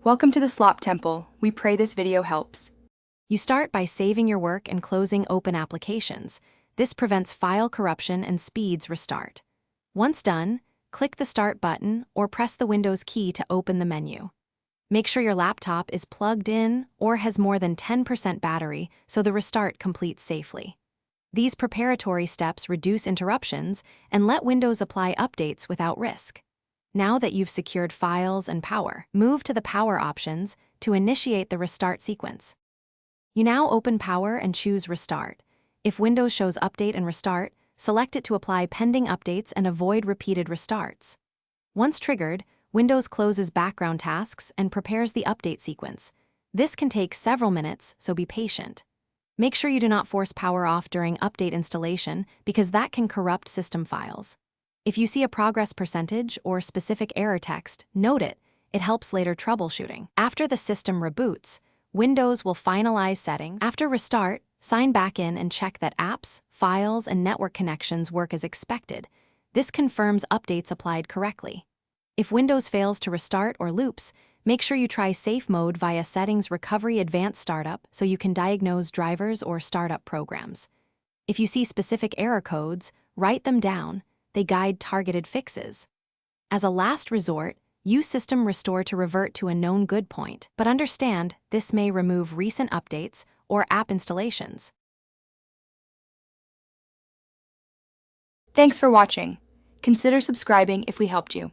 Welcome to the Slop Temple. We pray this video helps. You start by saving your work and closing open applications. This prevents file corruption and speeds restart. Once done, click the Start button or press the Windows key to open the menu. Make sure your laptop is plugged in or has more than 10% battery so the restart completes safely. These preparatory steps reduce interruptions and let Windows apply updates without risk. Now that you've secured files and power, move to the Power options to initiate the restart sequence. You now open Power and choose Restart. If Windows shows Update and Restart, select it to apply pending updates and avoid repeated restarts. Once triggered, Windows closes background tasks and prepares the update sequence. This can take several minutes, so be patient. Make sure you do not force power off during update installation because that can corrupt system files. If you see a progress percentage or specific error text, note it. It helps later troubleshooting. After the system reboots, Windows will finalize settings. After restart, sign back in and check that apps, files, and network connections work as expected. This confirms updates applied correctly. If Windows fails to restart or loops, make sure you try Safe Mode via Settings Recovery Advanced Startup so you can diagnose drivers or startup programs. If you see specific error codes, write them down. They guide targeted fixes. As a last resort, use System Restore to revert to a known good point, but understand this may remove recent updates or app installations. Thanks for watching. Consider subscribing if we helped you.